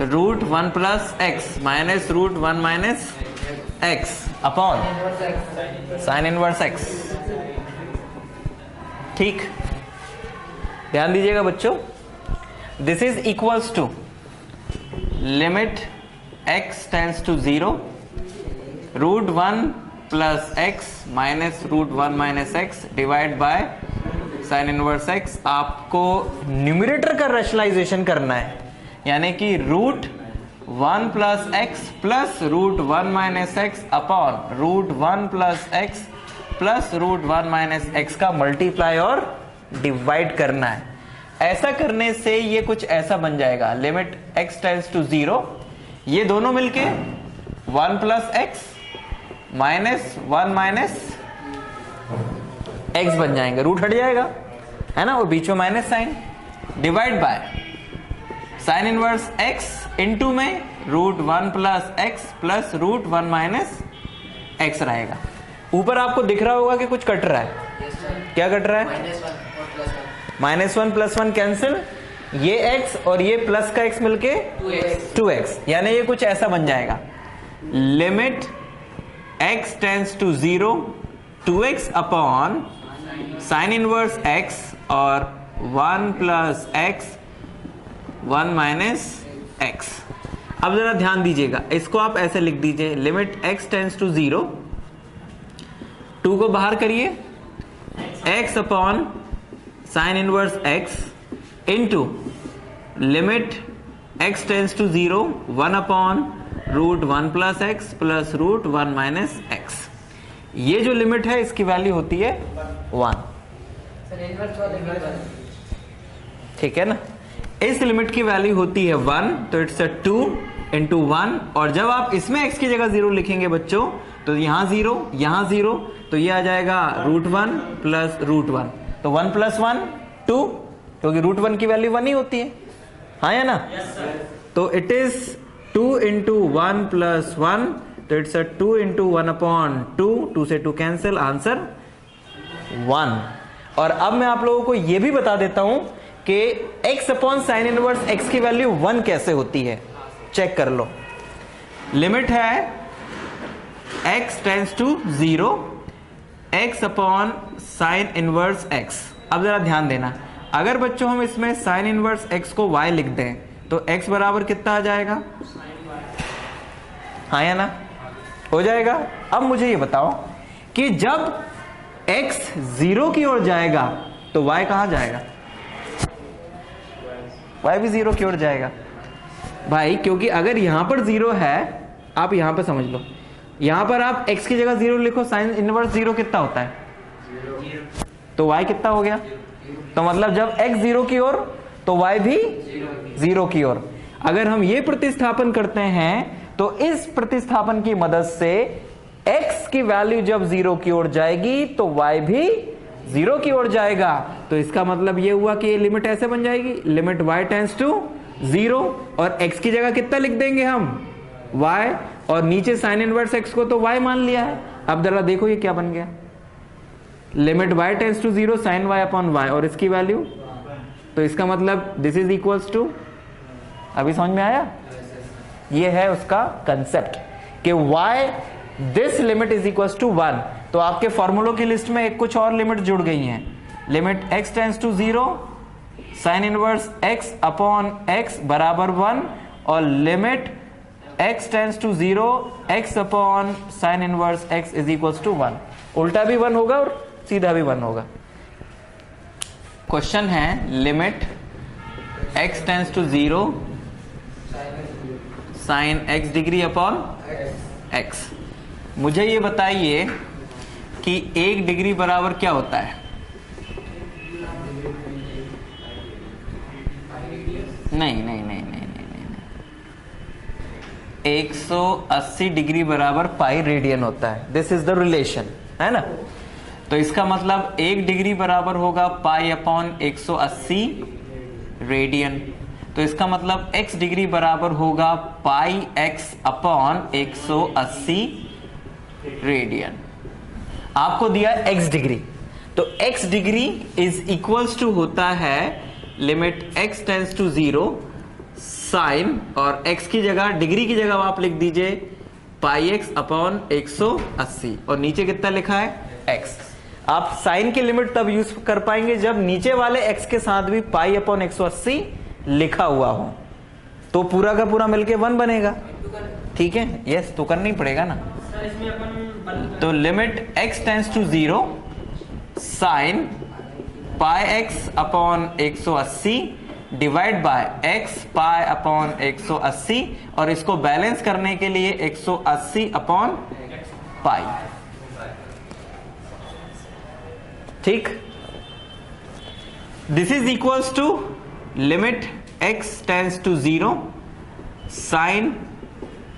Root 1 plus x minus root 1 minus x upon sine inverse x. ठीक, ध्यान दीजिएगा बच्चों, this is equals to limit x tends to 0 root 1 plus x minus root 1 minus x divide by sine inverse x. आपको numerator का rationalization करना है, यानी कि root 1 plus x plus root 1 minus x upon root 1 plus x plus root 1 minus x का multiply और divide करना है। ऐसा करने से ये कुछ ऐसा बन जाएगा, लिमिट x टेंड्स टू 0, ये दोनों मिलके 1 plus x minus 1 minus x बन जाएंगे, रूट हट जाएगा है ना, और बीच में minus sine, divide by sine inverse x into में root 1 plus x plus root 1 minus x रहेगा। ऊपर आपको दिख रहा होगा कि कुछ कट रहा है, क्या कट रहा है, -1 प्लस 1 कैंसिल, ये x और ये प्लस का x मिलके 2x, यानी ये कुछ ऐसा बन जाएगा, limit x tends to 0 2x upon sine inverse x और 1 प्लस x 1 माइनस x। अब जरा ध्यान दीजिएगा, इसको आप ऐसे लिख दीजिए, लिमिट x टेंड्स टू 0, 2 को बाहर करिए, x upon sine inverse x into limit x tends to 0 1 upon root 1 plus x plus root 1 minus x. ये जो लिमिट है इसकी वैल्यू होती है 1, ठीक है ना। इस लिमिट की वैल्यू होती है 1, तो इट्स 2 इंटू 1, और जब आप इसमें x की जगह 0 लिखेंगे बच्चों, तो यहां 0 यहां 0, तो ये आ जाएगा रूट 1 प्लस रूट 1, तो 1 प्लस 1 2, क्योंकि रूट 1 की वैल्यू 1 ही होती है, हाँ या ना। तो इट इज 2 इंटू 1 प्लस 1, तो इट्स 2 इंटू 1 अपॉन 2, 2 से 2 कैंसिल, आंसर 1। और अब मैं आप लोगों को यह भी बता देता हूं कि x upon sine inverse x की वैल्यू 1 कैसे होती है, चेक कर लो। लिमिट है x tends to 0 x upon sine inverse x। अब जरा ध्यान देना, अगर बच्चों हम इसमें साइन इनवर्स x को y लिख दें तो x बराबर कितना आ जाएगा, हाँ या ना, हो जाएगा। अब मुझे ये बताओ कि जब x 0 की ओर जाएगा तो y कहां जाएगा, y भी 0 की ओर जाएगा भाई, क्योंकि अगर यहां पर 0 है, आप यहां पर समझ लो, यहां पर आप x की जगह 0 लिखो, साइन इनवर्स 0 कितना होता है, तो y कितना हो गया, तो मतलब जब x 0 की ओर तो y भी 0 की ओर। अगर हम ये प्रतिस्थापन करते हैं तो इस प्रतिस्थापन की मदद से x की वैल्यू जब 0 की ओर जाएगी तो y भी 0 की ओर जाएगा। तो इसका मतलब ये हुआ कि ये लिमिट ऐसे बन जाएगी, लिमिट y टेंड्स टू 0, और x की जगह कितना लिख देंगे हम, y, और नीचे साइन इनवर्स x को तो y मान लिया है। अब जरा देखो ये क्या बन गया, limit y tends to 0 sine y upon y, और इसकी वैल्यू, तो इसका मतलब दिस इज इक्वल्स टू, अभी समझ में आया, ये है उसका कंसेप्ट कि y this limit is equals to 1। तो आपके फॉर्मूलों की लिस्ट में एक कुछ और लिमिट जुड़ गई हैं, limit x tends to 0 sine inverse x upon x बराबर 1, और limit x tends to 0 x upon sine inverse x is equals to 1। उल्टा भी 1 होगा और सीधा भी 1 होगा। क्वेश्चन है limit x tends to 0 sine x degree upon x। मुझे ये बताइए कि 1 डिग्री बराबर क्या होता है, नहीं नहीं नहीं नहीं नहीं नहीं, 180 डिग्री बराबर पाई रेडियन होता है, दिस इज द रिलेशन, है ना। तो इसका मतलब 1 डिग्री बराबर होगा पाई अपॉन 180 रेडियन, तो इसका मतलब x डिग्री बराबर होगा पाई x अपॉन 180 रेडियन। आपको दिया x डिग्री, तो x degree is equals to होता है limit x tends to 0 sine और x की जगह, डिग्री की जगह आप लिख दीजिए पाई एक्स अपॉन 180 और नीचे कितना लिखा है x। आप साइन की लिमिट तब यूज कर पाएंगे जब नीचे वाले x के साथ भी पाई अपॉन 180 लिखा हुआ हो, तो पूरा का पूरा मिलके 1 बनेगा। ठीक है, यस तो करना ही पड़ेगा ना। तो limit x tends to 0 sine pi x upon 180 divide by x pi upon 180 और इसको बैलेंस करने के लिए 180 अपॉन पाई। ठीक, this is equals to limit x tends to 0 sine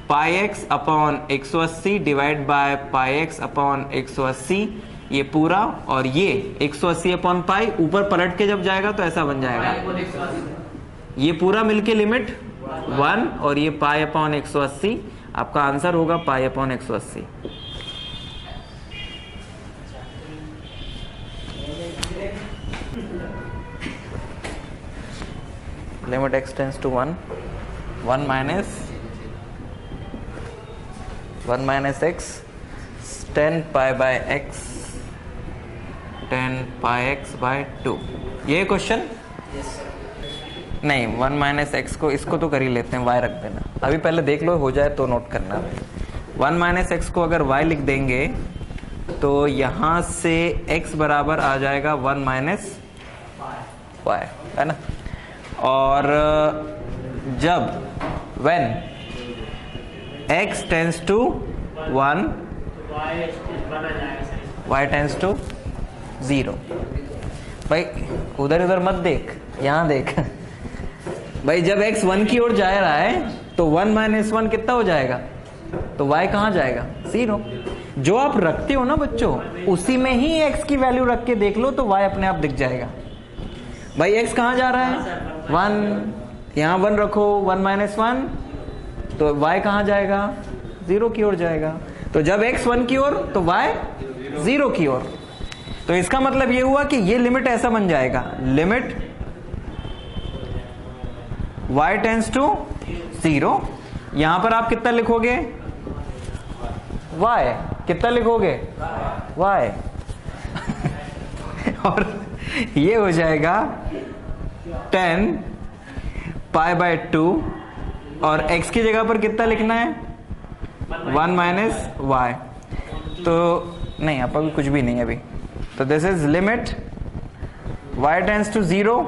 pi x upon 180 divide by pi x upon 180, ये पूरा और ये 180 अपॉन पाई ऊपर पलट के जब जाएगा तो ऐसा बन जाएगा, ये पूरा मिलके लिमिट 1 और ये पाई अपॉन 180, आपका आंसर होगा pi upon 180। Limit x tends to 1 minus x 10 pi by x 10 pi x by 2। ये क्वेश्चन नहीं, 1 माइनस एक्स को इसको तो कर ही लेते हैं, y रख देना। अभी पहले देख लो, हो जाए तो नोट करना। 1 माइनस एक्स को अगर y लिख देंगे तो यहां से x बराबर आ जाएगा 1 माइनस y, है ना। और जब when x tends to 1 y tends to 0। भाई उधर उधर मत देख, यहां देख। भाई जब x 1 की ओर जा रहा है तो 1 माइनस 1 कितना हो जाएगा, तो y कहां जाएगा 0। जो आप रखते हो ना बच्चों, उसी में ही x की वैल्यू रख के देख लो तो y अपने आप दिख जाएगा। भाई x कहां जा रहा है 1, यहां 1 रखो, 1 माइनस 1, तो y कहां जाएगा 0 की ओर जाएगा। तो जब x 1 की ओर तो y 0 की ओर। तो इसका मतलब ये हुआ कि ये लिमिट ऐसा बन जाएगा, लिमिट y टेंड्स टू 0। यहां पर आप कितना लिखोगे y, कितना लिखोगे y और ये हो जाएगा 10 पाई बाय 2 और x की जगह पर कितना लिखना है 1 माइनस y। तो नहीं, आप अभी कुछ भी नहीं अभी। तो this is limit y tends to 0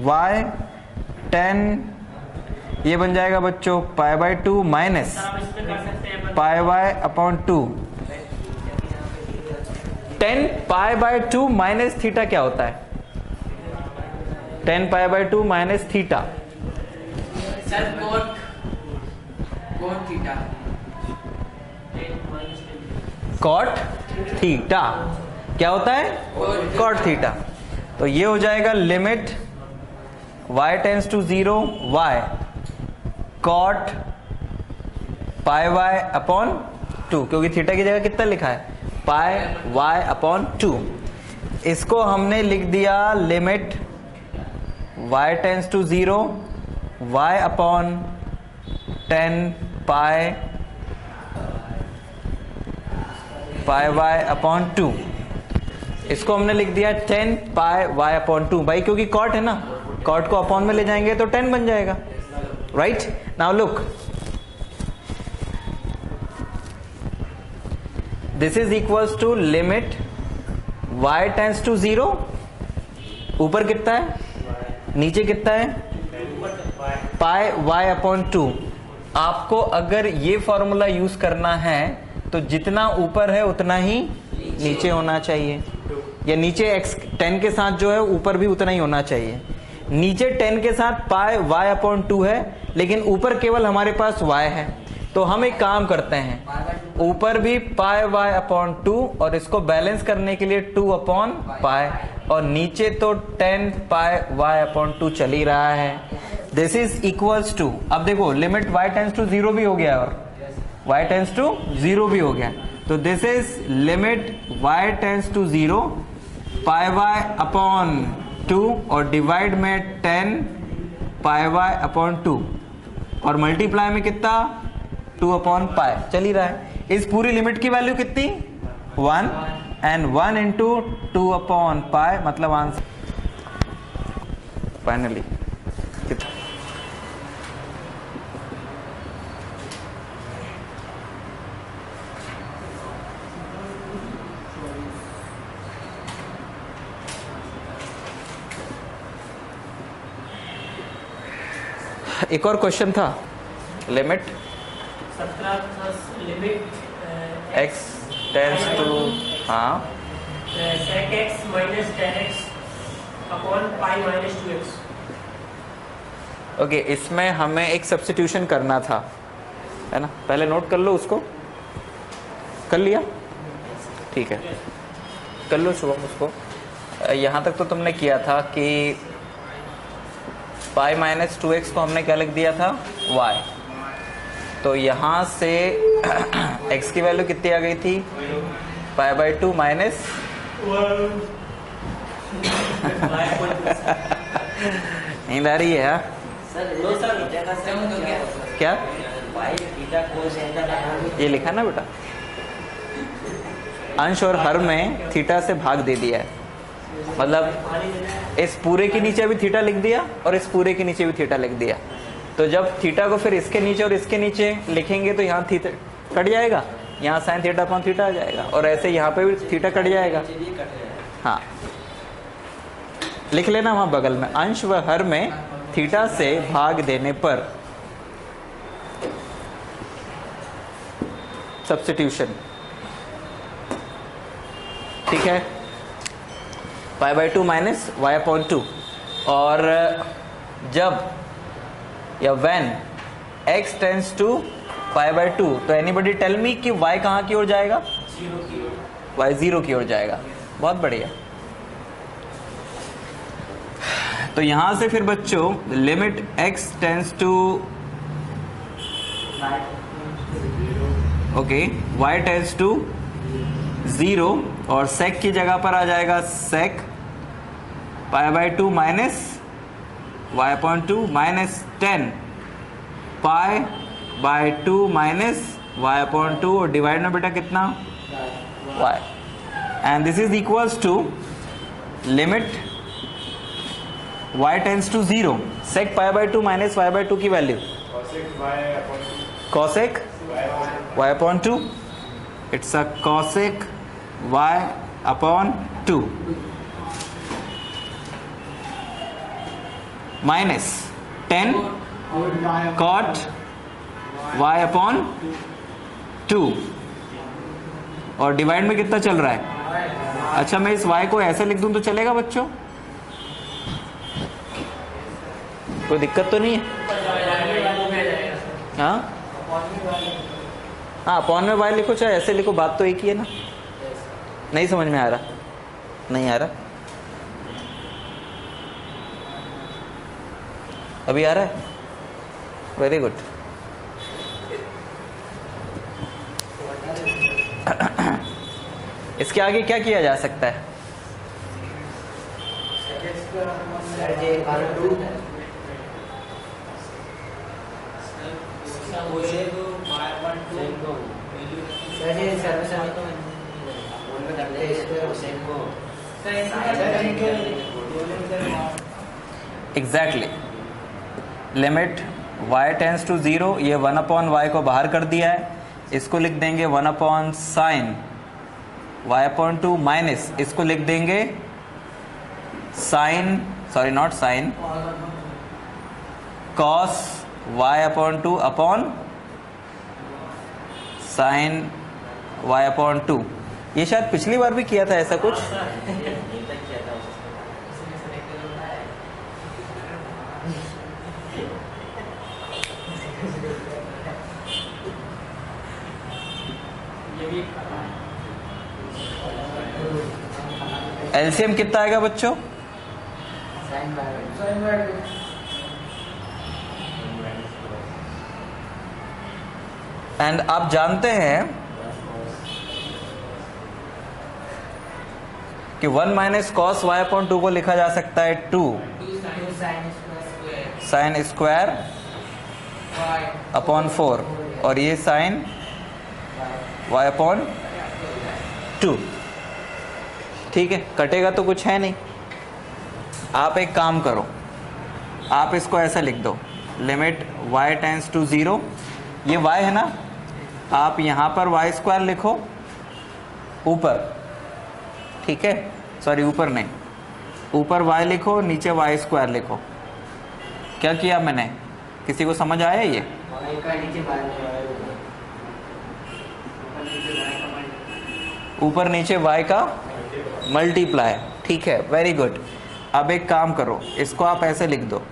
y 10, ये बन जाएगा बच्चों pi by 2 minus pi by upon 2। 10 pi by 2 minus theta क्या होता है, 10 pi by 2 minus theta cot theta क्या होता है कॉट थीटा। तो ये हो जाएगा limit y tends to 0 y cot pi y upon 2, क्योंकि थीटा की जगह कितना लिखा है पाई y अपॉन 2। इसको हमने लिख दिया limit y tends to 0 y upon 10 pi y upon 2। इसको हमने लिख दिया 10 पाई y अपॉन 2। भाई क्योंकि कॉट है ना, कॉट को अपॉन में ले जाएंगे तो 10 बन जाएगा, right. Now look, this is equals to limit y tends to 0, ऊपर कितना है नीचे कितना है पाई y अपॉन 2। आपको अगर ये फॉर्मूला यूज करना है तो जितना ऊपर है उतना ही नीचे होना चाहिए, या नीचे x 10 के साथ जो है ऊपर भी उतना ही होना चाहिए। नीचे 10 के साथ पाई y अपॉन 2 है, लेकिन ऊपर केवल हमारे पास y है। तो हम एक काम करते हैं, ऊपर भी पाई y अपॉन 2 और इसको बैलेंस करने के लिए 2 अपॉन पाई, और नीचे तो 10 पाई y अपॉन 2 चल ही रहा है। दिस इज इक्वल्स टू, अब देखो लिमिट y टेंड्स टू 0 भी हो गया और y टेंड्स टू 0 भी हो गया। तो this is limit y tends to 0 pi y upon 2 और डिवाइड में 10 पाई y अपॉन 2। और मल्टीप्लाई में कितना 2/π चल ही रहा है। इस पूरी लिमिट की वैल्यू कितनी 1 एंड 1 इंटू 2/π मतलब आंसर फाइनली एक और क्वेश्चन था लिमिट x टेंड्स टू हाँ sec x minus tan x upon pi minus 2x। Okay इसमें हमें एक सब्स्टिट्यूशन करना था है ना, पहले नोट कर लो उसको। कर लिया? ठीक है कर लो शुभम उसको। यहाँ तक तो तुमने किया था कि पाई माइनस 2x को हमने क्या लिख दिया था y, तो यहाँ से x की वैल्यू कितनी आ गई थी π/2 माइनस नींद आ रही है यार? क्या ये लिखा ना बेटा, अंश और हर में थीटा से भाग दे दिया है, मतलब इस पूरे के नीचे भी थीटा लिख दिया और इस पूरे के नीचे भी थीटा लिख दिया। तो जब थीटा को फिर इसके नीचे और इसके नीचे लिखेंगे तो यहाँ थीटा कट जाएगा, यहाँ साइन थीटा अपॉन थीटा आ जाएगा, और ऐसे यहाँ पे भी थीटा कट जाएगा। हाँ लिख लेना वहां बगल में, अंश व हर में थीटा से भाग देने पर सब्स्टिट्यूशन। ठीक है π/2 माइनस y/2, और जब या when x टेंड्स टू π/2 तो एनीबडी टेल मी कि y कहाँ की ओर जाएगा? y 0 की ओर जाएगा। बहुत बढ़िया। तो यहां से फिर बच्चों limit x tends to okay y tends to 0 और sec की जगह पर आ जाएगा sec π/2 minus y/2 minus 10 π/2 minus y/2 और डिवाइड में बेटा कितना y, and this is equals to limit y tends to 0 sec π/2 minus y/2 की value cosec y/2, it's a cosec y/2 minus 10 cot y/2 और डिवाइड में कितना चल रहा है? अच्छा मैं इस y को ऐसे लिख दूं तो चलेगा बच्चों? कोई दिक्कत तो नहीं है? हाँ हाँ अपॉन में y लिखो चाहे ऐसे लिखो, बात तो एक ही है ना। नहीं समझ में आ रहा? नहीं आ रहा? अभी आ रहा है? Very good. इसके आगे क्या किया जा सकता है? Exactly limit y tends to 0, ये 1/y को बाहर कर दिया है, इसको लिख देंगे 1/sin y/2 माइनस इसको लिख देंगे sine, sorry not sine, cos y/2 upon sine y/2। ये शायद पिछली बार भी किया था ऐसा कुछ। एलसीएम कितना आएगा बच्चों? एंड आप जानते हैं कि 1 माइनस कॉस y/2 को लिखा जा सकता है 2 साइन स्क्वायर अपॉन 4 और ये साइन y अपॉन 2। ठीक है, कटेगा तो कुछ है नहीं। आप एक काम करो, आप इसको ऐसा लिख दो, लिमिट y टेंड्स टू 0, ये y है ना, आप यहाँ पर y स्क्वायर लिखो ऊपर, ठीक है, सॉरी ऊपर नहीं, ऊपर y लिखो, नीचे y स्क्वायर लिखो। क्या किया मैंने, किसी को समझ आया ये? ऊपर नीचे y का मल्टीप्लाई, ठीक है, वेरी गुड। अब एक काम करो, इसको आप ऐसे लिख दो,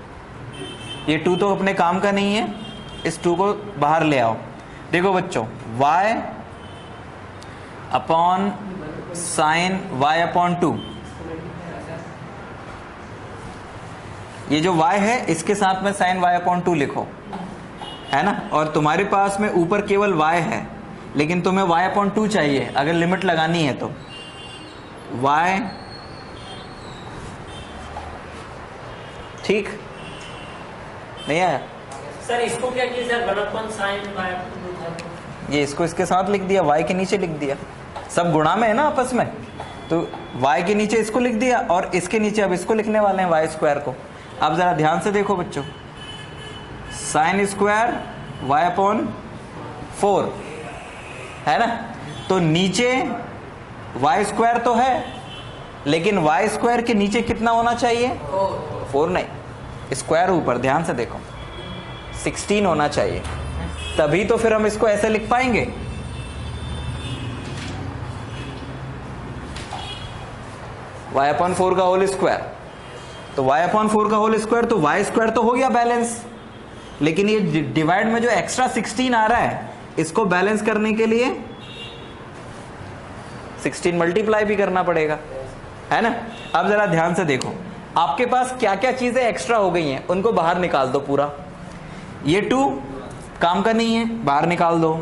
ये 2 तो अपने काम का नहीं है, इस 2 को बाहर ले आओ। देखो बच्चों, y upon sine y upon 2, ये जो y है इसके साथ में साइन y अपॉन 2 लिखो, है ना। और तुम्हारे पास में ऊपर केवल y है, लेकिन तुम्हें y अपॉन 2 चाहिए अगर लिमिट लगानी है तो। y, ठीक नहीं आया सर? इसको क्या किया sir, 1 upon sine y upon 2 था, ये इसको इसके साथ लिख दिया, y के नीचे लिख दिया, सब गुणा में है ना आपस में, तो y के नीचे इसको लिख दिया और इसके नीचे अब इसको लिखने वाले हैं y स्क्वायर को। अब जरा ध्यान से देखो बच्चों, साइन स्क्वायर y अपॉन 4 है ना, तो नीचे y स्क्वायर तो है, लेकिन y स्क्वायर के नीचे कितना होना चाहिए? 4 नहीं, स्क्वायर ऊपर, ध्यान से देखो, 16 होना चाहिए, तभी तो फिर हम इसको ऐसे लिख पाएंगे। y अपॉन 4 का होल स्क्वायर, तो y अपॉन 4 का होल स्क्वायर, तो y स्क्वायर तो हो गया बैलेंस, लेकिन ये डिवाइड में जो एक्स्ट्रा 16 आ रहा है, इसको बैलेंस करने के लिए 16 मल्टीप्लाई भी करना पड़ेगा, है ना। अब जरा ध्यान से देखो, आपके पास क्या क्या चीजें एक्स्ट्रा हो गई हैं, उनको बाहर निकाल दो पूरा। ये 2 काम का नहीं है, बाहर निकाल दो।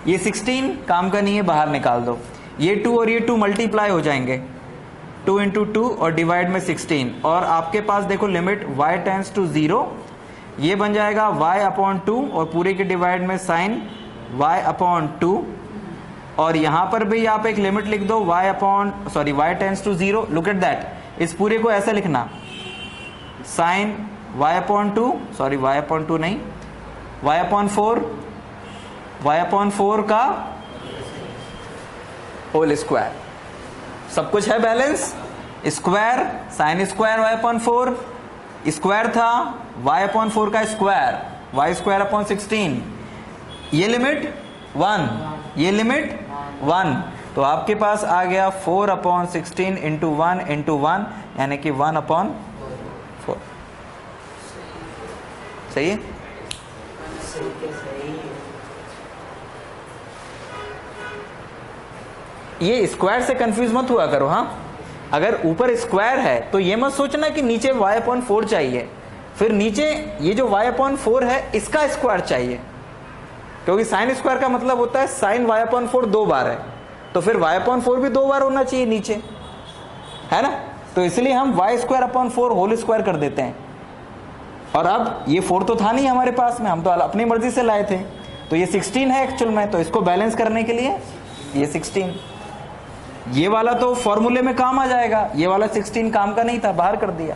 ये 16 काम का नहीं है, बाहर निकाल दो। ये 2 और ये 2 मल्टीप्लाई हो जाएंगे, 2 इंटू 2 और डिवाइड में 16, और आपके पास देखो लिमिट y टेंड्स टू 0, ये बन जाएगा y अपॉन 2 और पूरे के डिवाइड में साइन y अपॉन 2, और यहां पर भी आप एक लिमिट लिख दो, y tends to 0, look at that, इस पूरे को ऐसे लिखना, sine y upon 2, sorry y upon 2 नहीं, y अपॉन 4 का होल स्क्वायर, सब कुछ है balance, square sine square y upon 4, square था y अपॉन 4 का स्क्वायर, y स्क्वायर अपॉन 16, ये लिमिट 1, ये लिमिट 1, तो आपके पास आ गया 4 अपॉन 16 इंटू 1 इंटू 1, यानी कि 1 अपॉन 4। सही है? ये स्क्वायर से कंफ्यूज मत हुआ करो, हाँ। अगर ऊपर स्क्वायर है तो ये मत सोचना कि नीचे y अपॉन 4 चाहिए, फिर नीचे ये जो y अपॉन 4 है इसका स्क्वायर चाहिए, क्योंकि साइन स्क्वायर का मतलब होता है साइन y अपॉन 4 2 बार है, तो फिर y अपॉन 4 भी 2 बार होना चाहिए नीचे, है ना। तो इसलिए हम y square upon 4 whole square कर देते हैं। और अब ये 4 तो था नहीं हमारे पास में, हम तो अपनी मर्जी से लाए थे, तो ये 16 है एक्चुअल में, तो इसको बैलेंस करने के लिए ये 16, ये वाला तो फॉर्मूले में काम आ जाएगा, ये वाला 16 काम का नहीं था, बाहर कर दिया।